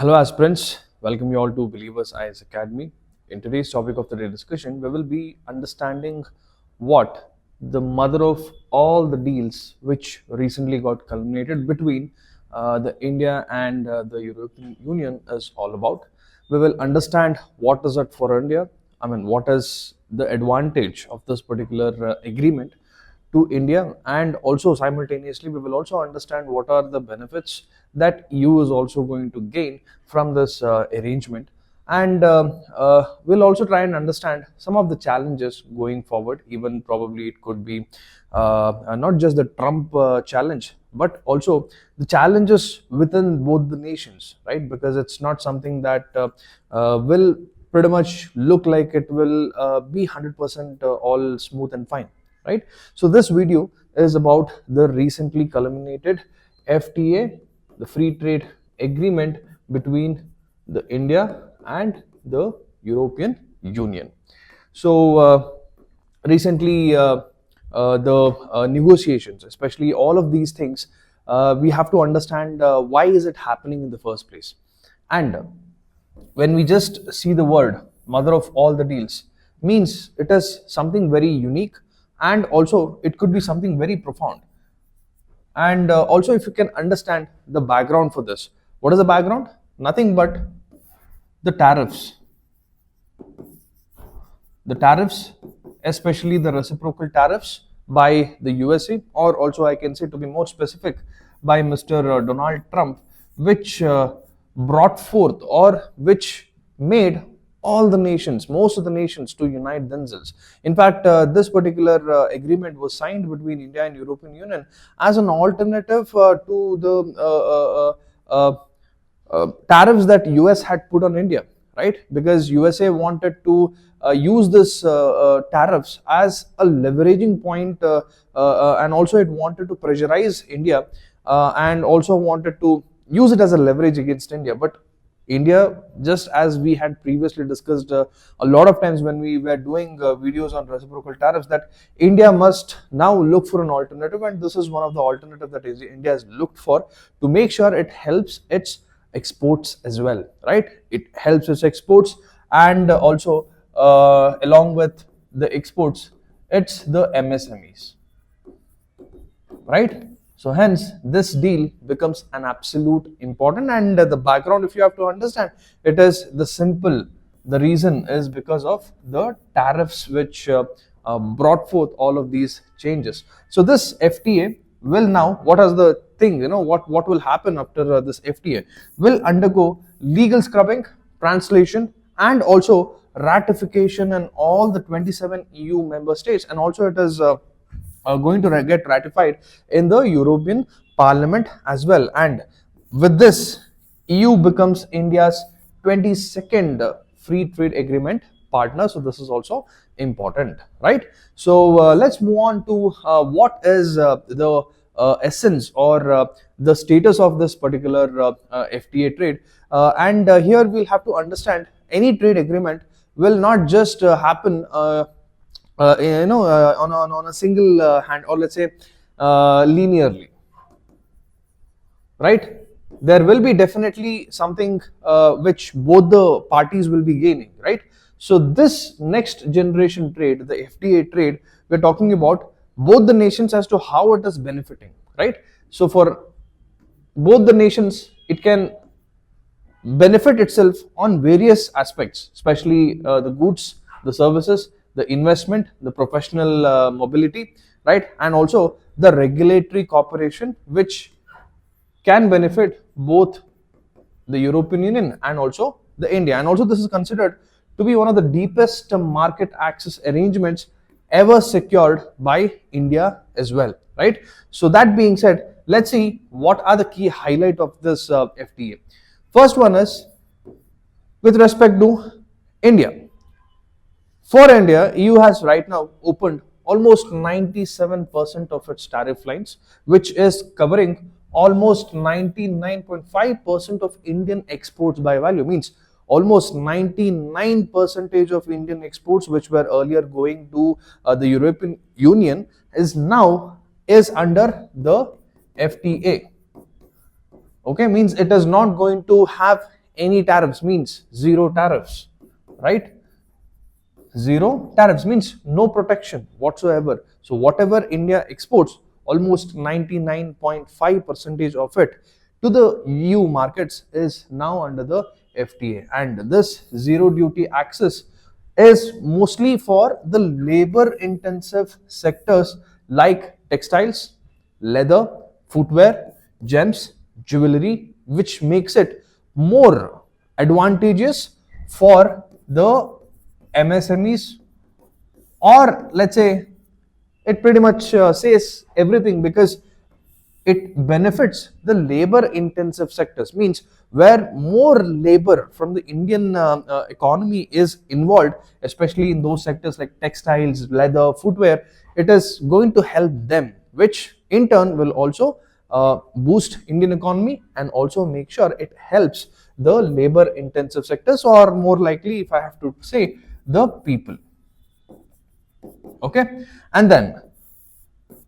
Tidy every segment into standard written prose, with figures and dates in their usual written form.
Hello aspirants, welcome you all to Believers IAS Academy. In today's topic of the day discussion, we will be understanding what the mother of all the deals which recently got culminated between the India and the European Union is all about. We will understand what is it for India, what is the advantage of this particular agreement to India, and also simultaneously we will also understand what are the benefits that EU is also going to gain from this arrangement, and we'll also try and understand some of the challenges going forward. Even probably it could be not just the Trump challenge, but also the challenges within both the nations, right? Because it's not something that will pretty much look like it will be 100% all smooth and fine, right? So this video is about the recently culminated FTA, the free trade agreement between the India and the European Union. So recently the negotiations, especially all of these things, we have to understand why is it happening in the first place. And when we just see the word mother of all the deals, means it is something very unique, and also it could be something very profound. And also, if you can understand the background for this, what is the background? Nothing but the tariffs. The tariffs, especially the reciprocal tariffs by the USA, or also I can say, to be more specific, by Mr. Donald Trump, which brought forth, or which made all the nations, most of the nations, to unite themselves. In fact, this particular agreement was signed between India and European Union as an alternative to the tariffs that US had put on India, right? Because USA wanted to use this tariffs as a leveraging point, and also it wanted to pressurize India, and also wanted to use it as a leverage against India. But India, just as we had previously discussed a lot of times when we were doing videos on reciprocal tariffs, that India must now look for an alternative, and this is one of the alternatives that India has looked for, to make sure it helps its exports as well, right? It helps its exports, and also along with the exports, it's the MSMEs, right? So hence this deal becomes an absolute important, and the background, if you have to understand, it is the simple, the reason is because of the tariffs which brought forth all of these changes. So this FTA will now, what is the thing, what will happen after this FTA? Will undergo legal scrubbing, translation, and also ratification in all the 27 EU member states, and also it is going to get ratified in the European Parliament as well. And with this, EU becomes India's 22nd free trade agreement partner. So this is also important, right? So let's move on to what is the essence, or the status of this particular FTA trade. And here we'll have to understand, any trade agreement will not just happen on a single hand, or let's say linearly, right? There will be definitely something which both the parties will be gaining, right? So this next generation trade, the FTA trade, we're talking about both the nations as to how it is benefiting, right? So for both the nations, it can benefit itself on various aspects, especially the goods, the services, the investment, the professional mobility, right? And also the regulatory cooperation, which can benefit both the European Union and also the India. And also this is considered to be one of the deepest market access arrangements ever secured by India as well, right? So that being said, let's see what are the key highlights of this FTA. First one is with respect to India. For India, EU has right now opened almost 97% of its tariff lines, which is covering almost 99.5% of Indian exports by value. Means almost 99% of Indian exports, which were earlier going to the European Union, is now under the FTA. Okay, means it is not going to have any tariffs means zero tariffs, right? Zero tariffs means no protection whatsoever. So whatever India exports, almost 99.5% of it to the EU markets is now under the FTA, and this zero duty access is mostly for the labor intensive sectors like textiles, leather, footwear, gems, jewellery, which makes it more advantageous for the MSMEs, or let's say it pretty much says everything, because it benefits the labor intensive sectors, means where more labor from the Indian economy is involved, especially in those sectors like textiles, leather, footwear. It is going to help them, which in turn will also boost Indian economy and also make sure it helps the labor intensive sectors, or more likely, if I have to say, the people. Okay, and then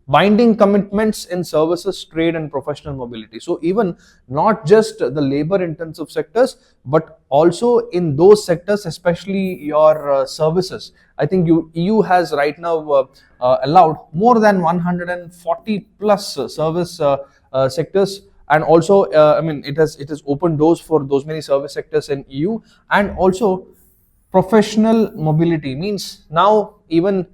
binding commitments in services, trade and professional mobility. So even not just the labor intensive sectors, but also in those sectors, especially your services. I think EU has right now allowed more than 140 plus service sectors, and also I mean it has opened doors for those many service sectors in EU. And also professional mobility means now even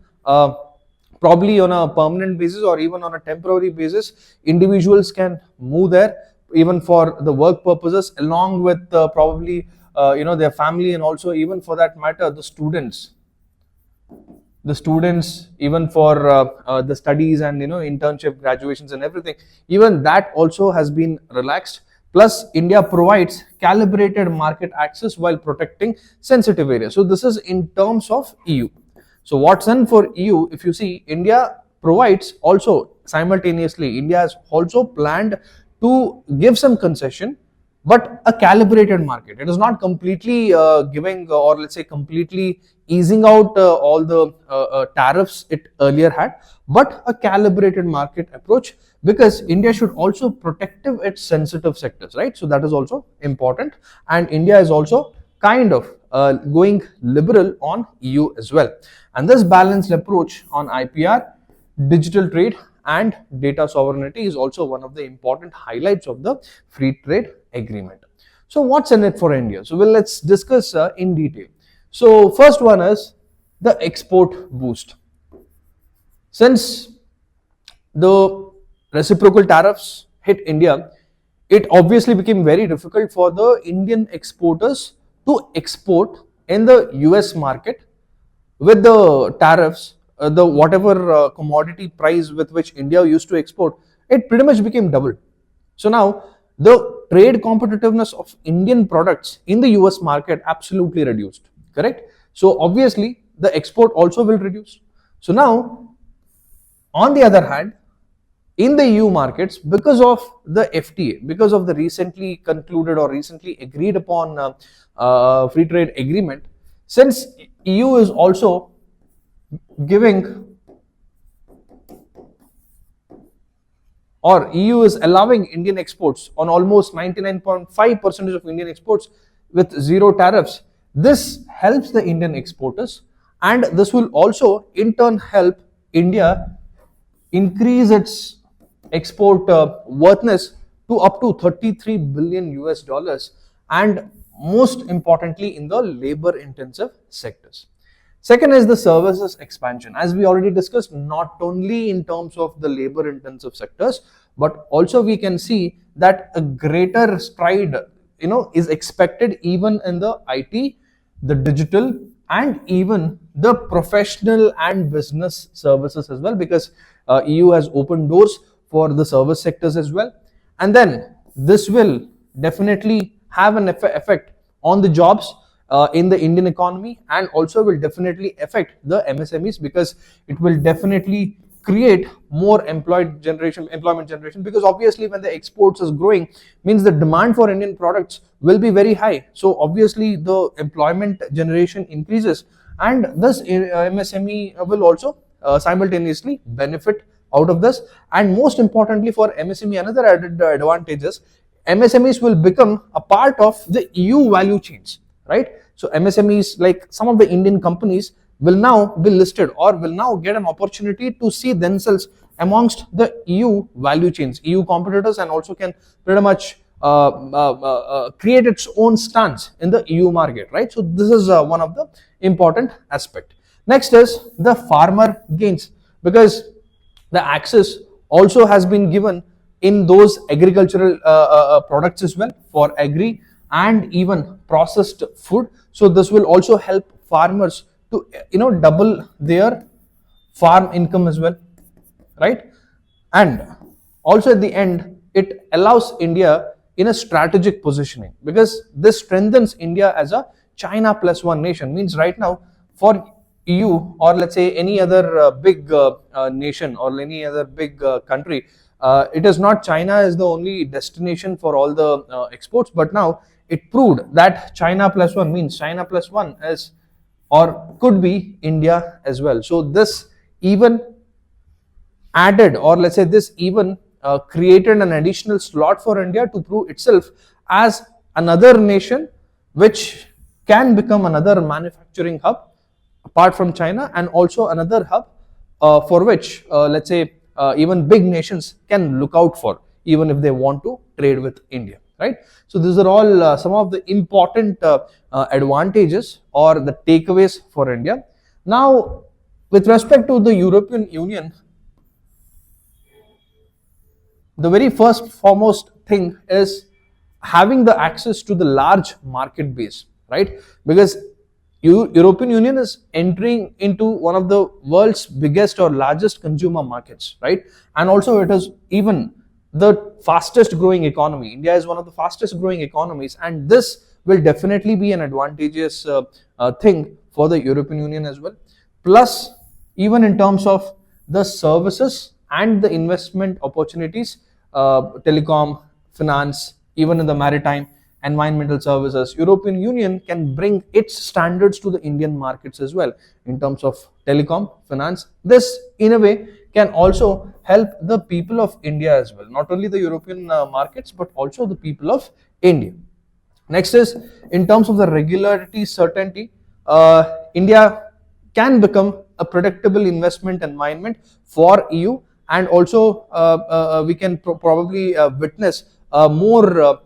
probably on a permanent basis or even on a temporary basis, individuals can move there even for the work purposes, along with probably their family, and also even for that matter the students even for the studies and internship, graduations and everything. Even that also has been relaxed. Plus India provides calibrated market access while protecting sensitive areas. So this is in terms of EU. So what's in for EU, if you see, India provides also simultaneously, India has also planned to give some concession, but a calibrated market. It is not completely giving or let's say completely easing out all the tariffs it earlier had, but a calibrated market approach, because India should also protect its sensitive sectors, right? So that is also important, and India is also kind of going liberal on EU as well. And this balanced approach on IPR, digital trade and data sovereignty is also one of the important highlights of the free trade agreement. So what's in it for India? So let's discuss in detail. So first one is the export boost. Since the reciprocal tariffs hit India, it obviously became very difficult for the Indian exporters to export in the US market. With the tariffs, the whatever commodity price with which India used to export, it pretty much became double. So now the trade competitiveness of Indian products in the US market absolutely reduced, correct? So obviously the export also will reduce. So now on the other hand, in the EU markets, because of the FTA, because of the recently concluded or recently agreed upon free trade agreement, since EU is also giving, or EU is allowing Indian exports on almost 99.5% of Indian exports with zero tariffs, this helps the Indian exporters, and this will also in turn help India increase its export worthness to up to 33 billion US dollars, and most importantly in the labor intensive sectors. Second is the services expansion. As we already discussed, not only in terms of the labor intensive sectors, but also we can see that a greater stride is expected even in the IT, the digital and even the professional and business services as well, because EU has opened doors for the service sectors as well. And then this will definitely have an effect on the jobs in the Indian economy, and also will definitely affect the MSMEs, because it will definitely create more employment generation, because obviously when the exports is growing, means the demand for Indian products will be very high. So obviously the employment generation increases, and this MSME will also simultaneously benefit out of this. And most importantly for MSME, another added advantage is MSMEs will become a part of the EU value chains, right? So MSMEs, like some of the Indian companies, will now be listed or will now get an opportunity to see themselves amongst the EU value chains, EU competitors, and also can pretty much create its own stance in the EU market, right? So this is one of the important aspect. Next is the farmer gains, because the access also has been given in those agricultural products as well for agri and even processed food. So this will also help farmers to double their farm income as well, right? And also at the end, it allows India in a strategic positioning, because this strengthens India as a China plus one nation. Means right now for EU, or let's say any other big nation or any other big country, it is not China is the only destination for all the exports, but now it proved that China plus one means China plus one is or could be India as well. So this even added, or let's say this even created an additional slot for India to prove itself as another nation which can become another manufacturing hub apart from China, and also another hub for which let's say even big nations can look out for, even if they want to trade with India, right? So these are all some of the important advantages or the takeaways for India. Now, with respect to the European Union, the very first foremost thing is having the access to the large market base, right? Because European Union is entering into one of the world's biggest or largest consumer markets, right? And also it is even the fastest growing economy. India is one of the fastest growing economies, and this will definitely be an advantageous thing for the European Union as well. Plus, even in terms of the services and the investment opportunities, telecom, finance, even in the maritime, environmental services, European Union can bring its standards to the Indian markets as well in terms of telecom, finance. This in a way can also help the people of India as well, not only the European markets but also the people of India. Next is in terms of the regularity certainty, India can become a predictable investment environment for EU, and also we can probably witness more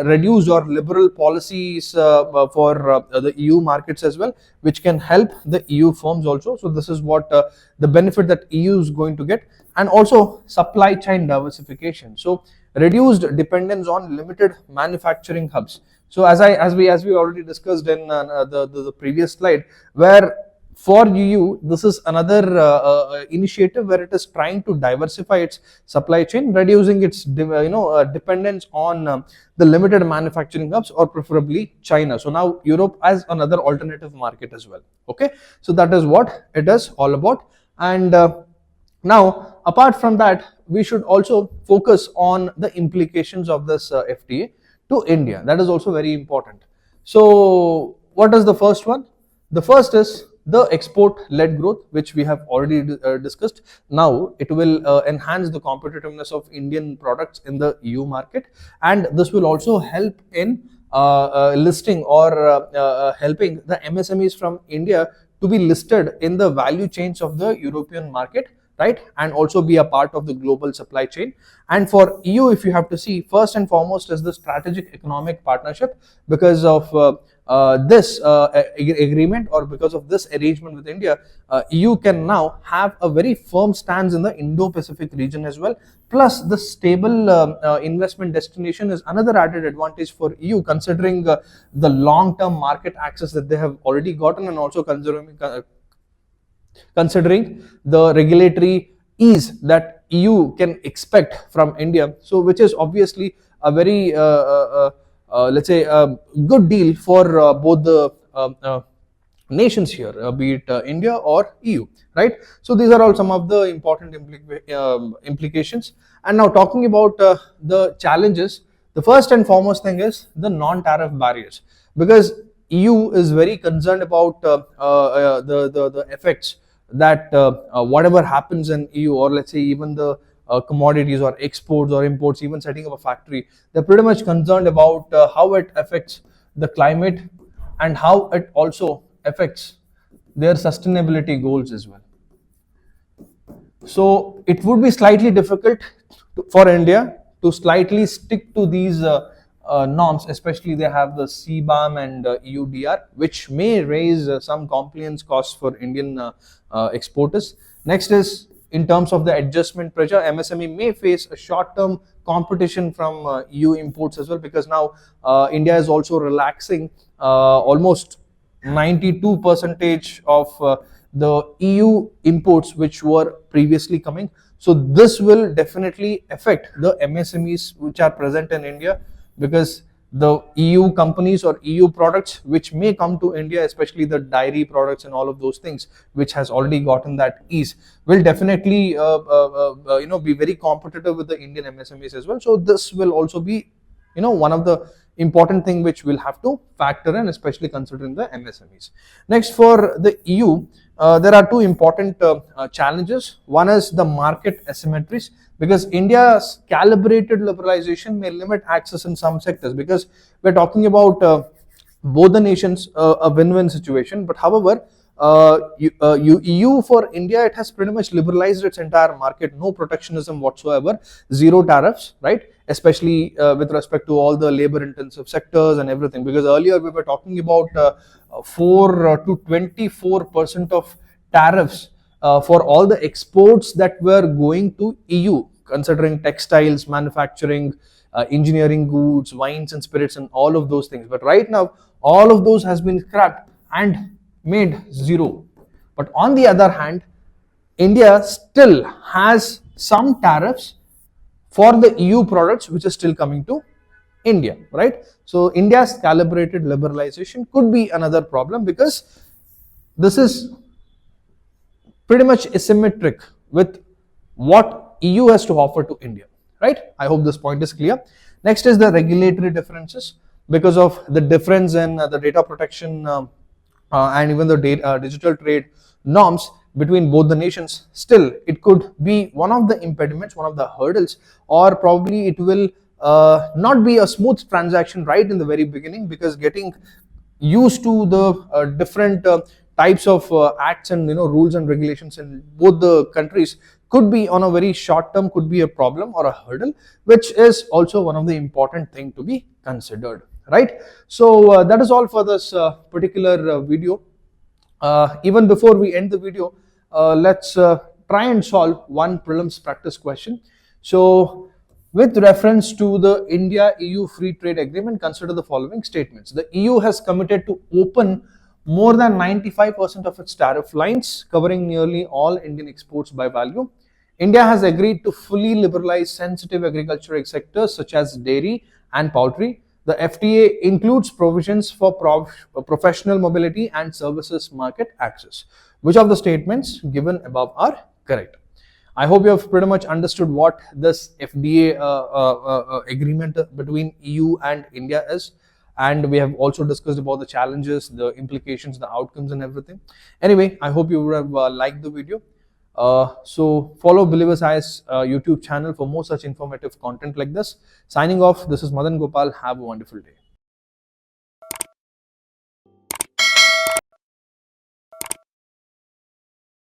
reduced or liberal policies for the EU markets as well, which can help the EU firms also. So this is what the benefit that EU is going to get. And also supply chain diversification, so reduced dependence on limited manufacturing hubs. So as we already discussed in the previous slide, where for EU, this is another initiative where it is trying to diversify its supply chain, reducing its dependence on the limited manufacturing hubs, or preferably China. So now Europe as another alternative market as well. Okay, so that is what it is all about. And now, apart from that, we should also focus on the implications of this FTA to India. That is also very important. So what is the first one? The first is the export-led growth, which we have already discussed. Now it will enhance the competitiveness of Indian products in the EU market, and this will also help in listing or helping the MSMEs from India to be listed in the value chains of the European market, right? And also be a part of the global supply chain. And for EU, if you have to see, first and foremost is the strategic economic partnership. Because of this agreement, or because of this arrangement with India, EU can now have a very firm stance in the Indo-Pacific region as well. Plus, the stable investment destination is another added advantage for EU, considering the long-term market access that they have already gotten, and also considering the regulatory ease that EU can expect from India. So which is obviously a very let's say a good deal for both the nations here, be it India or EU, right? So these are all some of the important implications. And now talking about the challenges, the first and foremost thing is the non-tariff barriers, because EU is very concerned about the effects that whatever happens in EU, or let's say even the commodities or exports or imports, even setting up a factory. They're pretty much concerned about how it affects the climate and how it also affects their sustainability goals as well. So it would be slightly difficult for India to slightly stick to these norms, especially they have the CBAM and EUDR, which may raise some compliance costs for Indian exporters. Next is in terms of the adjustment pressure, MSME may face a short-term competition from EU imports as well, because now India is also relaxing almost 92% of the EU imports which were previously coming. So this will definitely affect the MSMEs which are present in India, because the EU companies or EU products which may come to India, especially the dairy products and all of those things which has already gotten that ease, will definitely be very competitive with the Indian MSMEs as well. So this will also be one of the important thing which we'll have to factor in, especially considering the MSMEs. Next, for the EU, there are two important challenges. One is the market asymmetries, because India's calibrated liberalization may limit access in some sectors, because we're talking about both the nations a win-win situation. But however, EU for India, it has pretty much liberalized its entire market, no protectionism whatsoever, zero tariffs, right? Especially with respect to all the labor intensive sectors and everything, because earlier we were talking about 4 to 24% of tariffs for all the exports that were going to EU, considering textiles, manufacturing, engineering goods, wines and spirits and all of those things. But right now, all of those has been scrapped and made zero. But on the other hand, India still has some tariffs for the EU products which are still coming to India, right? So India's calibrated liberalization could be another problem, because this is pretty much asymmetric with what EU has to offer to India, right? I hope this point is clear. Next is the regulatory differences, because of the difference in the data protection and even the digital trade norms between both the nations. Still, it could be one of the impediments, one of the hurdles, or probably it will not be a smooth transaction right in the very beginning, because getting used to the different types of acts and rules and regulations in both the countries could be on a very short term, could be a problem or a hurdle, which is also one of the important thing to be considered, right? So that is all for this particular video. Even before we end the video, let's try and solve one prelims practice question. So with reference to the India-EU Free Trade Agreement, consider the following statements. The EU has committed to open more than 95% of its tariff lines, covering nearly all Indian exports by value. India has agreed to fully liberalize sensitive agricultural sectors such as dairy and poultry. The FTA includes provisions for professional mobility and services market access. Which of the statements given above are correct? I hope you have pretty much understood what this FTA agreement between EU and India is. And we have also discussed about the challenges, the implications, the outcomes and everything. Anyway, I hope you would have liked the video. So follow Believers IAS YouTube channel for more such informative content like this. Signing off, this is Madan Gopal. Have a wonderful day.